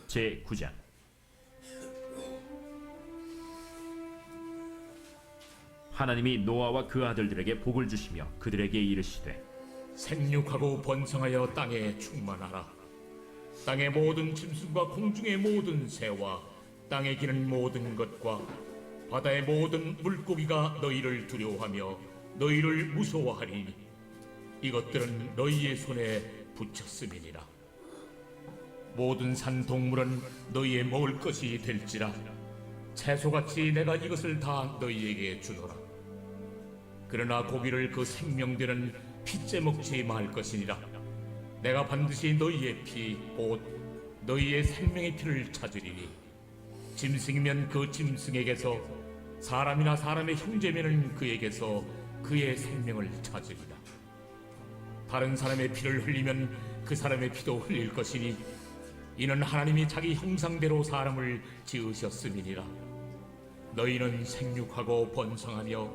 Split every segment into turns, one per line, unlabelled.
제9장. 하나님이 노아와 그 아들들에게 복을 주시며 그들에게 이르시되
생육하고 번성하여 땅에 충만하라. 땅의 모든 짐승과 공중의 모든 새와 땅에 기는 모든 것과 바다의 모든 물고기가 너희를 두려워하며 너희를 무서워하리니 이것들은 너희의 손에 붙였음이니라. 모든 산 동물은 너희의 먹을 것이 될지라. 채소같이 내가 이것을 다 너희에게 주노라. 그러나 고기를 그 생명되는 피째 먹지 말 것이니라. 내가 반드시 너희의 피 곧 너희의 생명의 피를 찾으리니 짐승이면 그 짐승에게서 사람이나 사람의 형제면은 그에게서 그의 생명을 찾으리라. 다른 사람의 피를 흘리면 그 사람의 피도 흘릴 것이니 이는 하나님이 자기 형상대로 사람을 지으셨음이니라. 너희는 생육하고 번성하며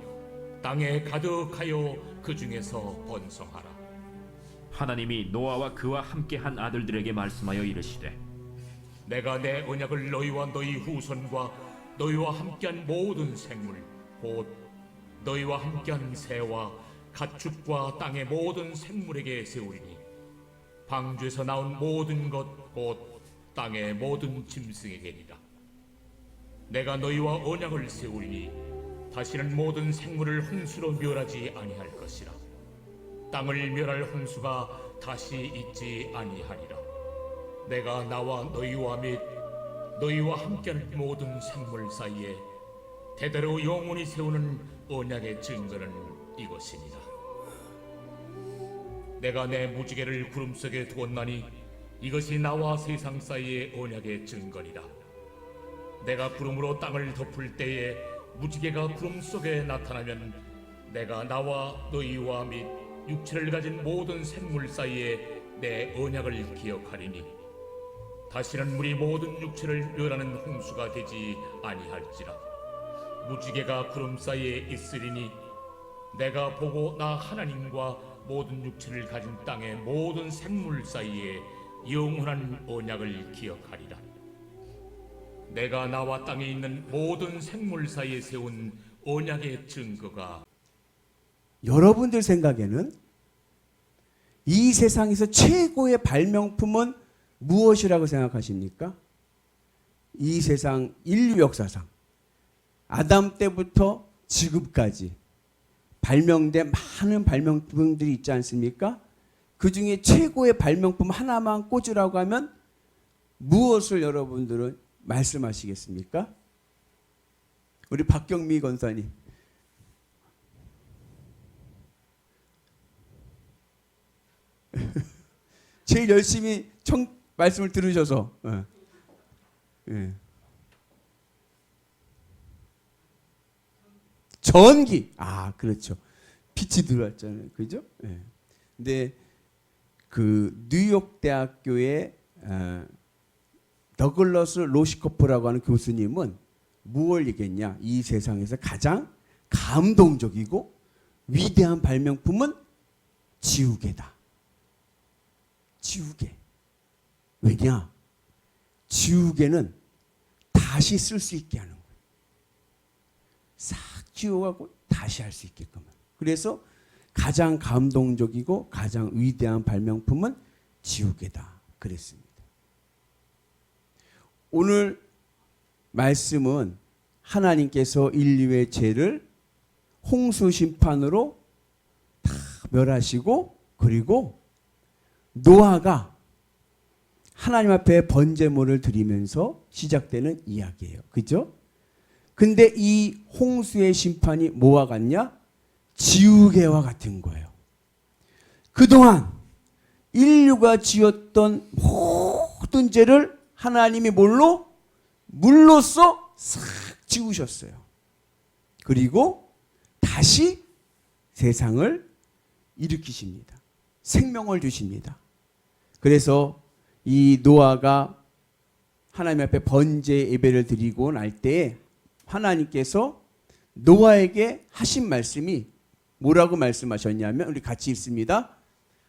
땅에 가득하여 그 중에서 번성하라.
하나님이 노아와 그와 함께한 아들들에게 말씀하여 이르시되
내가 내 언약을 너희와 너희 후손과 너희와 함께한 모든 생물 곧 너희와 함께한 새와 가축과 땅의 모든 생물에게 세우리니 방주에서 나온 모든 것 곧 땅의 모든 짐승에게니라. 내가 너희와 언약을 세우리니 다시는 모든 생물을 홍수로 멸하지 아니할 것이라. 땅을 멸할 홍수가 다시 있지 아니하리라. 내가 나와 너희와 및 너희와 함께하는 모든 생물 사이에 대대로 영원히 세우는 언약의 증거는 이것이니라. 내가 내 무지개를 구름 속에 두었나니 이것이 나와 세상 사이의 언약의 증거니라. 내가 구름으로 땅을 덮을 때에 무지개가 구름 속에 나타나면 내가 나와 너희와 및 육체를 가진 모든 생물 사이에 내 언약을 기억하리니 다시는 물이 모든 육체를 멸하는 홍수가 되지 아니할지라. 무지개가 구름 사이에 있으리니 내가 보고 나 하나님과 모든 육체를 가진 땅의 모든 생물 사이에 영원한 언약을 기억하리라. 내가 나와 땅에 있는 모든 생물 사이에 세운 언약의 증거가
여러분들 생각에는 이 세상에서 최고의 발명품은 무엇이라고 생각하십니까? 이 세상 인류 역사상 아담 때부터 지금까지 발명된 많은 발명품들이 있지 않습니까? 그 중에 최고의 발명품 하나만 꽂으라고 하면 무엇을 여러분들은 말씀하시겠습니까? 우리 박경미 권사님. 제일 열심히 말씀을 들으셔서. 전기. 아, 그렇죠. 빛이 들어왔잖아요. 그죠? 근데 그 뉴욕 대학교의 더글러스 로시코프라고 하는 교수님은 무엇을 얘기했냐? 이 세상에서 가장 감동적이고 위대한 발명품은 지우개다. 지우개. 왜냐? 지우개는 다시 쓸 수 있게 하는 거예요. 싹 지워가고 다시 할 수 있게끔. 그래서 가장 감동적이고 가장 위대한 발명품은 지우개다. 그랬습니다. 오늘 말씀은 하나님께서 인류의 죄를 홍수 심판으로 다 멸하시고 그리고 노아가 하나님 앞에 번제물을 드리면서 시작되는 이야기예요. 그죠? 근데 이 홍수의 심판이 뭐와 같냐? 지우개와 같은 거예요. 그동안 인류가 지었던 모든 죄를 하나님이 뭘로? 물로써 싹 지우셨어요. 그리고 다시 세상을 일으키십니다. 생명을 주십니다. 그래서 이 노아가 하나님 앞에 번제 예배를 드리고 날 때에 하나님께서 노아에게 하신 말씀이 뭐라고 말씀하셨냐면 우리 같이 읽습니다.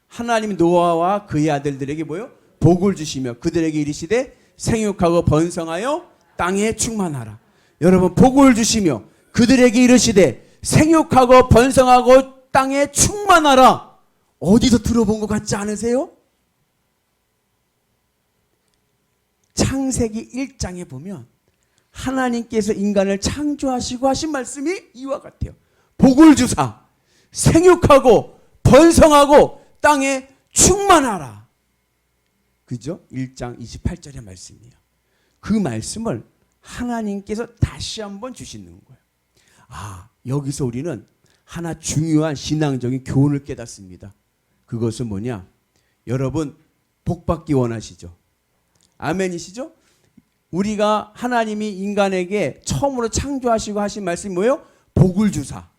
하나님 노아와 그의 아들들에게 뭐요? 복을 주시며 그들에게 이르시되 생육하고 번성하여 땅에 충만하라. 여러분 복을 주시며 그들에게 이르시되 생육하고 번성하고 땅에 충만하라. 어디서 들어본 것 같지 않으세요? 창세기 1장에 보면 하나님께서 인간을 창조하시고 하신 말씀이 이와 같아요. 복을 주사 생육하고 번성하고 땅에 충만하라. 그죠? 1장 28절의 말씀이에요. 그 말씀을 하나님께서 다시 한번 주시는 거예요. 아, 여기서 우리는 하나 중요한 신앙적인 교훈을 깨닫습니다. 그것은 뭐냐? 여러분 복 받기 원하시죠? 아멘이시죠? 우리가 하나님이 인간에게 처음으로 창조하시고 하신 말씀이 뭐예요? 복을 주사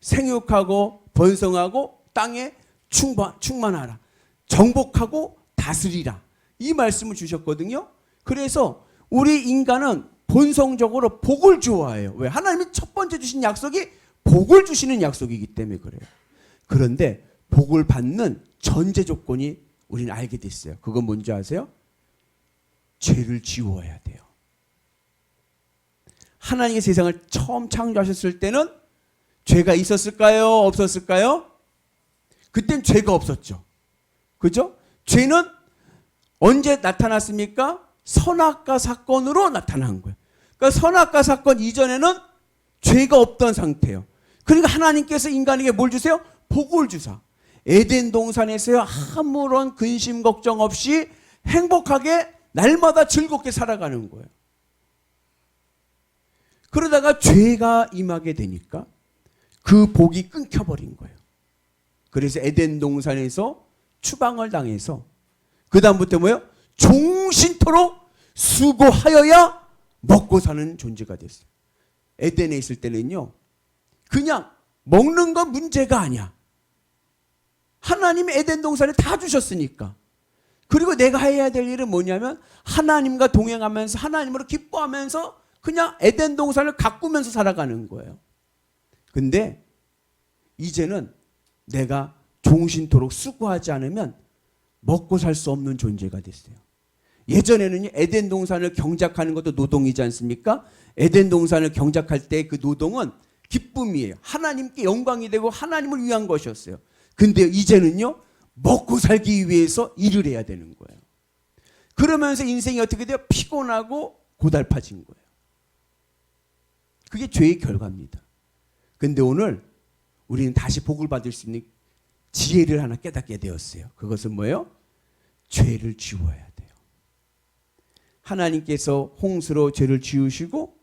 생육하고 번성하고 땅에 충만하라. 정복하고 다스리라. 이 말씀을 주셨거든요. 그래서 우리 인간은 본성적으로 복을 좋아해요. 왜? 하나님이 첫 번째 주신 약속이 복을 주시는 약속이기 때문에 그래요. 그런데 복을 받는 전제 조건이 우리는 알게 됐어요. 그건 뭔지 아세요? 죄를 지워야 돼요. 하나님의 세상을 처음 창조하셨을 때는 죄가 있었을까요? 없었을까요? 그땐 죄가 없었죠. 그죠? 죄는 언제 나타났습니까? 선악과 사건으로 나타난 거예요. 그러니까 선악과 사건 이전에는 죄가 없던 상태예요. 그러니까 하나님께서 인간에게 뭘 주세요? 복을 주사. 에덴 동산에서요 아무런 근심 걱정 없이 행복하게 날마다 즐겁게 살아가는 거예요. 그러다가 죄가 임하게 되니까 그 복이 끊겨버린 거예요. 그래서 에덴 동산에서 추방을 당해서 그 다음부터 뭐예요? 종신토록 수고하여야 먹고 사는 존재가 됐어요. 에덴에 있을 때는요 그냥 먹는 건 문제가 아니야. 하나님이 에덴 동산에 다 주셨으니까. 그리고 내가 해야 될 일은 뭐냐면 하나님과 동행하면서 하나님으로 기뻐하면서 그냥 에덴 동산을 가꾸면서 살아가는 거예요. 근데 이제는 내가 종신토록 수고하지 않으면 먹고 살 수 없는 존재가 됐어요. 예전에는 에덴 동산을 경작하는 것도 노동이지 않습니까? 에덴 동산을 경작할 때 그 노동은 기쁨이에요. 하나님께 영광이 되고 하나님을 위한 것이었어요. 근데 이제는요 먹고 살기 위해서 일을 해야 되는 거예요. 그러면서 인생이 어떻게 돼요? 피곤하고 고달파진 거예요. 그게 죄의 결과입니다. 근데 오늘 우리는 다시 복을 받을 수 있는 지혜를 하나 깨닫게 되었어요. 그것은 뭐예요? 죄를 지워야 돼요. 하나님께서 홍수로 죄를 지우시고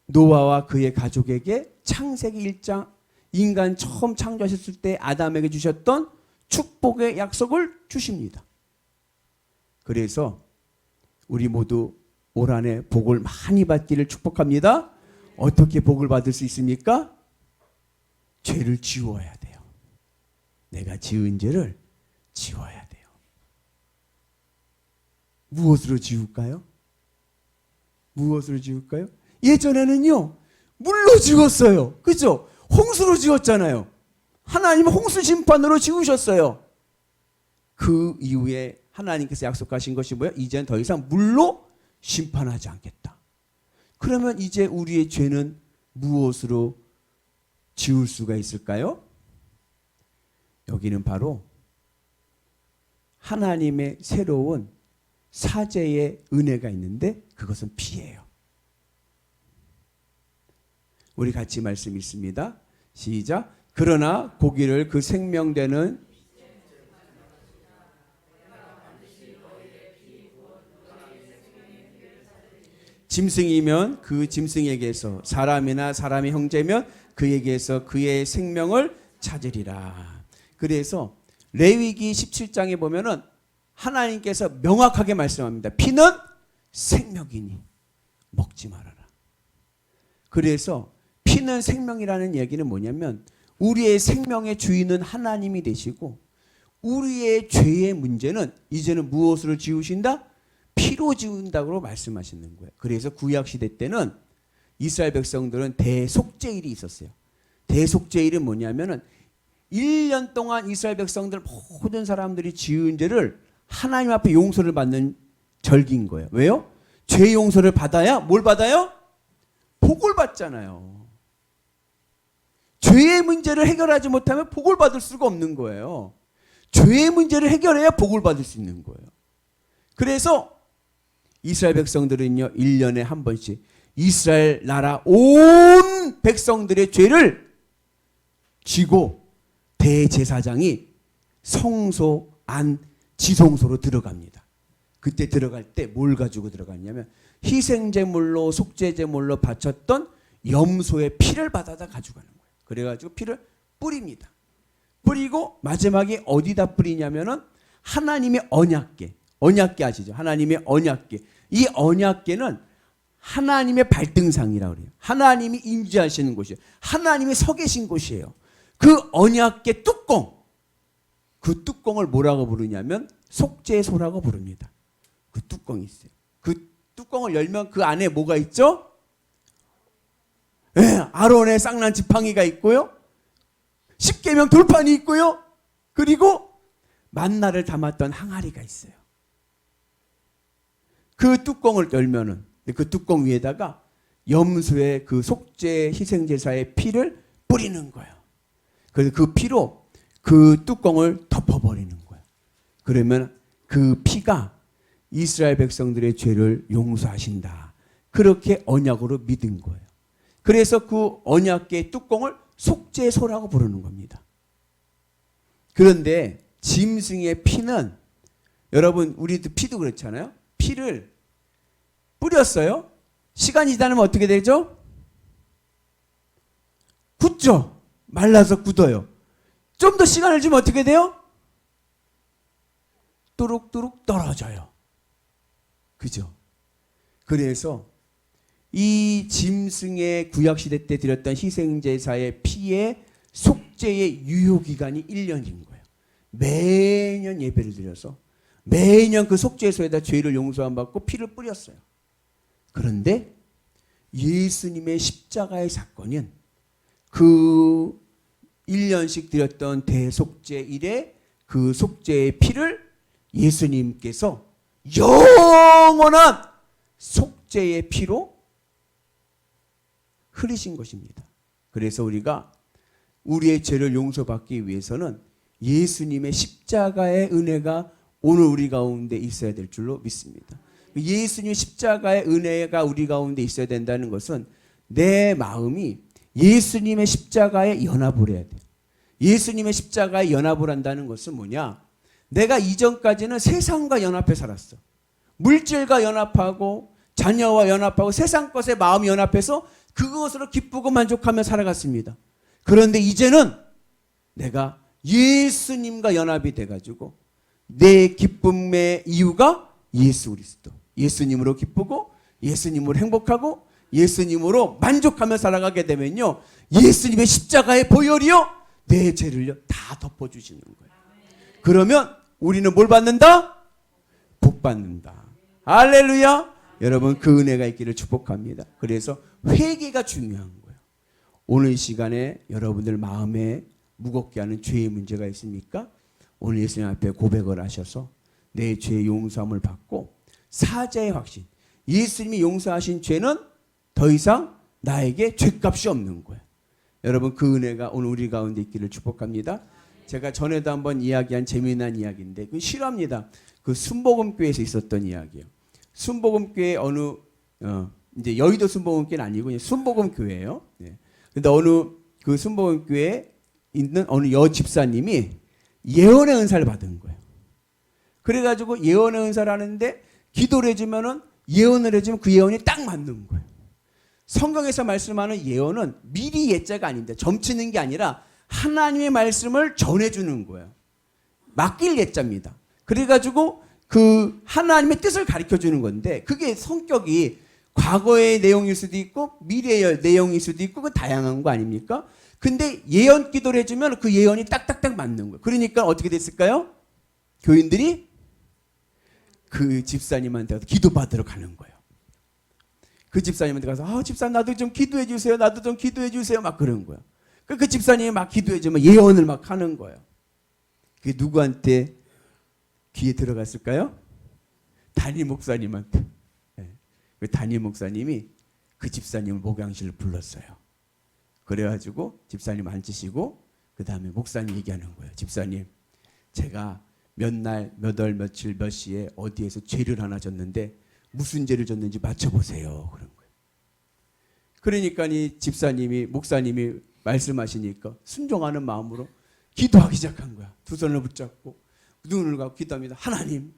노아와 그의 가족에게 창세기 1장 인간 처음 창조하셨을 때 아담에게 주셨던 축복의 약속을 주십니다. 그래서 우리 모두 올 한해 복을 많이 받기를 축복합니다. 어떻게 복을 받을 수 있습니까? 죄를 지워야 돼요. 내가 지은 죄를 지워야 돼요. 무엇으로 지울까요? 무엇으로 지울까요? 예전에는요 물로 지웠어요. 그죠? 홍수로 지웠잖아요. 하나님은 홍수 심판으로 지우셨어요. 그 이후에 하나님께서 약속하신 것이 뭐예요? 이제는 더 이상 물로 심판하지 않겠다. 그러면 이제 우리의 죄는 무엇으로 지울 수가 있을까요? 여기는 바로 하나님의 새로운 사죄의 은혜가 있는데 그것은 피예요. 우리 같이 말씀 있습니다. 시작. 그러나 고기를 그 생명되는 짐승이면 그 짐승에게서 사람이나 사람의 형제면 그에게서 그의 생명을 찾으리라. 그래서 레위기 17장에 보면은 하나님께서 명확하게 말씀합니다. 피는 생명이니 먹지 말아라. 그래서 피는 생명이라는 얘기는 뭐냐면 우리의 생명의 주인은 하나님이 되시고 우리의 죄의 문제는 이제는 무엇으로 지우신다? 피로 지운다고 말씀하시는 거예요. 그래서 구약시대 때는 이스라엘 백성들은 대속죄일이 있었어요. 대속죄일은 뭐냐면은 1년 동안 이스라엘 백성들 모든 사람들이 지은 죄를 하나님 앞에 용서를 받는 절기인 거예요. 왜요? 죄 용서를 받아야 뭘 받아요? 복을 받잖아요. 죄의 문제를 해결하지 못하면 복을 받을 수가 없는 거예요. 죄의 문제를 해결해야 복을 받을 수 있는 거예요. 그래서 이스라엘 백성들은요, 1년에 한 번씩 이스라엘 나라 온 백성들의 죄를 지고 대제사장이 성소 안 지성소로 들어갑니다. 그때 들어갈 때 뭘 가지고 들어갔냐면 희생제물로 속죄제물로 바쳤던 염소의 피를 받아다 가져가는 거예요. 그래가지고 피를 뿌립니다. 뿌리고 마지막에 어디다 뿌리냐면은 하나님의 언약궤. 언약궤 아시죠? 하나님의 언약궤. 이 언약궤는 하나님의 발등상이라고 그래요. 하나님이 임재하시는 곳이에요. 하나님이 서 계신 곳이에요. 그 언약궤 뚜껑. 그 뚜껑을 뭐라고 부르냐면 속죄소라고 부릅니다. 그 뚜껑이 있어요. 그 뚜껑을 열면 그 안에 뭐가 있죠? 네, 아론의 쌍난 지팡이가 있고요. 십계명 돌판이 있고요. 그리고 만나를 담았던 항아리가 있어요. 그 뚜껑을 열면은 그 뚜껑 위에다가 염소의 그 속죄 희생제사의 피를 뿌리는 거예요. 그래서 그 피로 그 뚜껑을 덮어버리는 거예요. 그러면 그 피가 이스라엘 백성들의 죄를 용서하신다. 그렇게 언약으로 믿은 거예요. 그래서 그 언약궤의 뚜껑을 속죄소라고 부르는 겁니다. 그런데 짐승의 피는 여러분 우리도 피도 그렇잖아요. 피를 뿌렸어요. 시간이 지나면 어떻게 되죠? 굳죠. 말라서 굳어요. 좀 더 시간을 주면 어떻게 돼요? 뚜룩뚜룩 떨어져요. 그죠? 그래서 이 짐승의 구약시대 때 드렸던 희생제사의 피의 속죄의 유효기간이 1년인 거예요. 매년 예배를 드려서 매년 그 속죄소에다 죄를 용서 안 받고 피를 뿌렸어요. 그런데 예수님의 십자가의 사건은 그 1년씩 드렸던 대속죄일에 그 속죄의 피를 예수님께서 영원한 속죄의 피로 흘리신 것입니다. 그래서 우리가 우리의 죄를 용서받기 위해서는 예수님의 십자가의 은혜가 오늘 우리 가운데 있어야 될 줄로 믿습니다. 예수님의 십자가의 은혜가 우리 가운데 있어야 된다는 것은 내 마음이 예수님의 십자가에 연합을 해야 돼요. 예수님의 십자가에 연합을 한다는 것은 뭐냐? 내가 이전까지는 세상과 연합해 살았어. 물질과 연합하고 자녀와 연합하고 세상 것에 마음이 연합해서 그것으로 기쁘고 만족하며 살아갔습니다. 그런데 이제는 내가 예수님과 연합이 돼가지고 내 기쁨의 이유가 예수 그리스도. 예수님으로 기쁘고 예수님으로 행복하고 예수님으로 만족하며 살아가게 되면요, 예수님의 십자가의 보혈이요 내 죄를요 다 덮어주시는 거예요. 그러면 우리는 뭘 받는다? 복 받는다. 할렐루야. 여러분 그 은혜가 있기를 축복합니다. 그래서 회개가 중요한 거예요. 오늘 이 시간에 여러분들 마음에 무겁게 하는 죄의 문제가 있습니까? 오늘 예수님 앞에 고백을 하셔서 내 죄의 용서함을 받고 사죄의 확신. 예수님이 용서하신 죄는 더 이상 나에게 죄값이 없는 거예요. 여러분 그 은혜가 오늘 우리 가운데 있기를 축복합니다. 제가 전에도 한번 이야기한 재미난 이야기인데 그 실화입니다. 그 순복음교회에서 있었던 이야기예요. 순복음교회 어느 이제 여의도 순복음교회는 아니고 그냥 순복음교회예요. 네. 근데 어느 그 순복음교회에 있는 어느 여 집사님이 예언의 은사를 받은 거예요. 그래가지고 예언의 은사를 하는데 기도를 해주면은 예언을 해주면 그 예언이 딱 맞는 거예요. 성경에서 말씀하는 예언은 미리 예자가 아닙니다. 점치는 게 아니라 하나님의 말씀을 전해주는 거예요. 맡길 예자입니다. 그래가지고 그 하나님의 뜻을 가르쳐주는 건데 그게 성격이 과거의 내용일 수도 있고 미래의 내용일 수도 있고 그 다양한 거 아닙니까? 근데 예언 기도를 해주면 그 예언이 딱딱딱 맞는 거예요. 그러니까 어떻게 됐을까요? 교인들이 그 집사님한테 가서 기도받으러 가는 거예요. 그 집사님한테 가서 집사님 나도 좀 기도해 주세요. 나도 좀 기도해 주세요. 막 그런 거예요. 그 집사님이 막 기도해 주면 예언을 막 하는 거예요. 그게 누구한테 귀에 들어갔을까요? 담임 목사님한테. 그 담임 목사님이 그 집사님을 목양실로 불렀어요. 그래가지고 집사님 앉으시고 그 다음에 목사님 얘기하는 거예요. 집사님, 제가 몇 날, 몇 월, 며칠, 몇 시에 어디에서 죄를 하나 졌는데 무슨 죄를 졌는지 맞춰보세요. 그런 거예요. 그러니까 이 집사님이, 목사님이 말씀하시니까 순종하는 마음으로 기도하기 시작한 거야. 두 손을 붙잡고 눈을 감고 기도합니다. 하나님,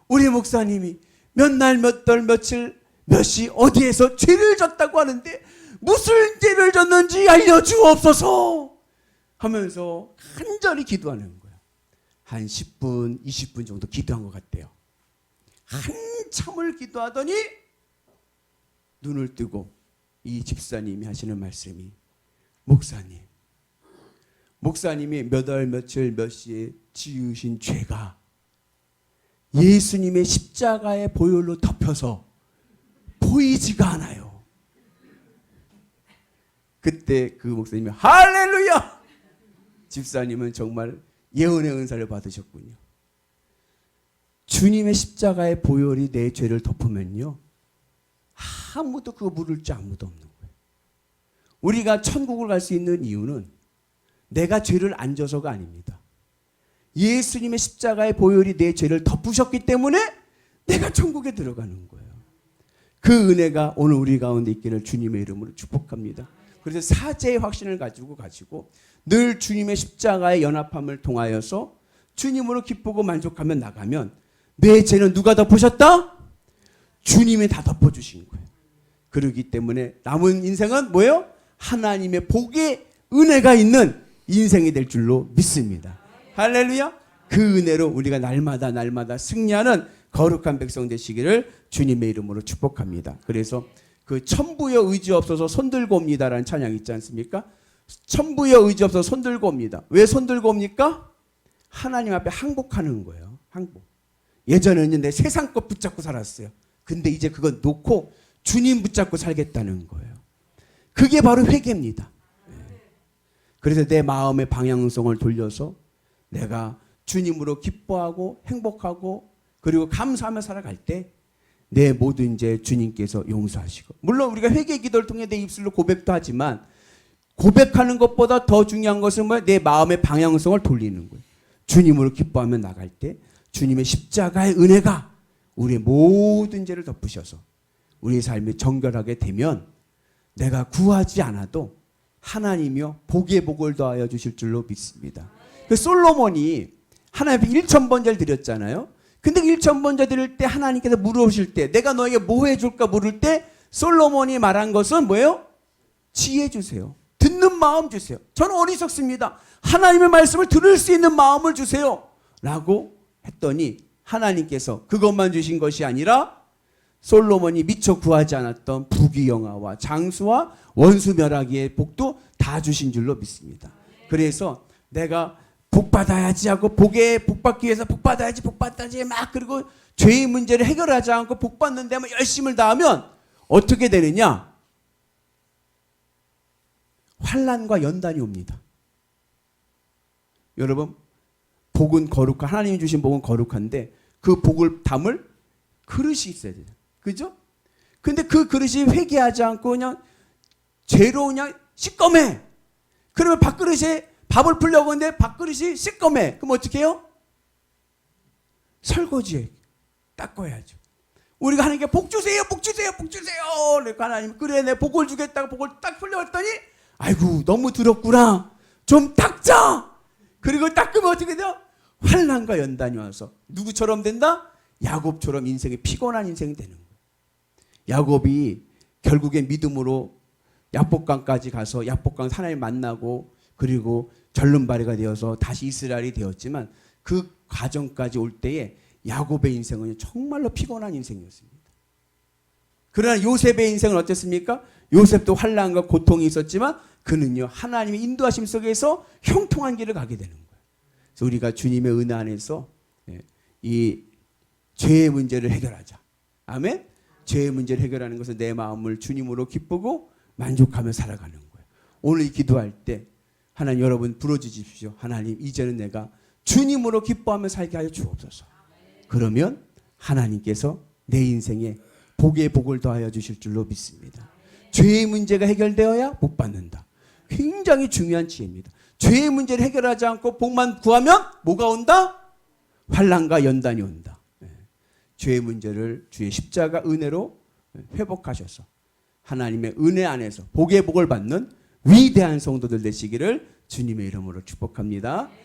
우리 목사님이 몇 날, 몇 월, 며칠, 몇 시 어디에서 죄를 졌다고 하는데 무슨 죄를 졌는지 알려주옵소서 하면서 간절히 기도하는 거야. 한 10분, 20분 정도 기도한 것 같대요. 한참을 기도하더니 눈을 뜨고 이 집사님이 하시는 말씀이, 목사님이 몇 월, 며칠, 몇 시에 지으신 죄가 예수님의 십자가의 보혈로 덮여서 보이지가 않아요. 그때 그 목사님이 할렐루야! 집사님은 정말 예언의 은사를 받으셨군요. 주님의 십자가의 보혈이 내 죄를 덮으면요, 아무도 그거 물을 줄 아무도 없는 거예요. 우리가 천국을 갈 수 있는 이유는 내가 죄를 안 져서가 아닙니다. 예수님의 십자가의 보혈이 내 죄를 덮으셨기 때문에 내가 천국에 들어가는 거예요. 그 은혜가 오늘 우리 가운데 있기를 주님의 이름으로 축복합니다. 그래서 사죄의 확신을 가지고 늘 주님의 십자가의 연합함을 통하여서 주님으로 기쁘고 만족하며 나가면 내 죄는 누가 덮으셨다? 주님이 다 덮어주신 거예요. 그렇기 때문에 남은 인생은 뭐예요? 하나님의 복의 은혜가 있는 인생이 될 줄로 믿습니다. 할렐루야! 그 은혜로 우리가 날마다 승리하는 거룩한 백성 되시기를 주님의 이름으로 축복합니다. 그래서 그 천부여 의지 없어서 손들고 옵니다라는 찬양 있지 않습니까? 천부여 의지 없어서 손들고 옵니다. 왜 손들고 옵니까? 하나님 앞에 항복하는 거예요. 항복. 예전에는 내 세상 것 붙잡고 살았어요. 근데 이제 그건 놓고 주님 붙잡고 살겠다는 거예요. 그게 바로 회개입니다. 그래서 내 마음의 방향성을 돌려서 내가 주님으로 기뻐하고 행복하고 그리고 감사하며 살아갈 때 내 모든 죄 주님께서 용서하시고, 물론 우리가 회개 기도를 통해 내 입술로 고백도 하지만 고백하는 것보다 더 중요한 것은 뭐야? 내 마음의 방향성을 돌리는 거예요. 주님으로 기뻐하며 나갈 때 주님의 십자가의 은혜가 우리의 모든 죄를 덮으셔서 우리의 삶이 정결하게 되면 내가 구하지 않아도 하나님이요 복의 복을 더하여 주실 줄로 믿습니다. 그 솔로몬이 하나님 앞에 1,000번제를 드렸잖아요. 근데 1,000번제 드릴 때 하나님께서 물으실 때 내가 너에게 뭐 해줄까 물을 때 솔로몬이 말한 것은 뭐예요? 지혜 주세요. 듣는 마음 주세요. 저는 어리석습니다. 하나님의 말씀을 들을 수 있는 마음을 주세요. 라고 했더니 하나님께서 그것만 주신 것이 아니라 솔로몬이 미처 구하지 않았던 부귀영화와 장수와 원수멸하기의 복도 다 주신 줄로 믿습니다. 그래서 내가 복받아야지 하고 복받기 위해서 복받아야지 막 그리고 죄의 문제를 해결하지 않고 복받는 데만 열심을 다하면 어떻게 되느냐? 환난과 연단이 옵니다. 여러분, 복은 거룩한, 하나님이 주신 복은 거룩한데 그 복을 담을 그릇이 있어야 돼요. 그죠? 근데 그 그릇이 회개하지 않고 그냥 죄로 그냥 시꺼매. 그러면 밥그릇에 밥을 풀려고 하는데 밥그릇이 시꺼매. 그럼 어떻게 해요? 설거지해. 닦아야죠. 우리가 하나님께 복 주세요. 그러니까 하나님, 그래 내 복을 주겠다고 복을 딱 풀려고 했더니 아이고 너무 더럽구나. 좀 닦자. 그리고 닦으면 어떻게 돼요? 환난과 연단이 와서 누구처럼 된다? 야곱처럼 인생이 피곤한 인생이 되는 거예요. 야곱이 결국엔 믿음으로 야복강까지 가서 야복강 하나님 만나고 그리고 절름발이가 되어서 다시 이스라엘이 되었지만 그 과정까지 올 때에 야곱의 인생은 정말로 피곤한 인생이었습니다. 그러나 요셉의 인생은 어땠습니까? 요셉도 환난과 고통이 있었지만 그는요 하나님의 인도하심 속에서 형통한 길을 가게 되는 거예요. 그래서 우리가 주님의 은혜 안에서 이 죄의 문제를 해결하자. 아멘. 죄의 문제를 해결하는 것은 내 마음을 주님으로 기쁘고 만족하며 살아가는 거예요. 오늘 이 기도할 때 하나님 여러분 부르짖으십시오. 하나님 이제는 내가 주님으로 기뻐하며 살게 하여 주옵소서. 그러면 하나님께서 내 인생에 복의 복을 더하여 주실 줄로 믿습니다. 죄의 문제가 해결되어야 복 받는다. 굉장히 중요한 지혜입니다. 죄의 문제를 해결하지 않고 복만 구하면 뭐가 온다? 환난과 연단이 온다. 죄의 문제를 주의 십자가 은혜로 회복하셔서 하나님의 은혜 안에서 복의 복을 받는 위대한 성도들 되시기를 주님의 이름으로 축복합니다.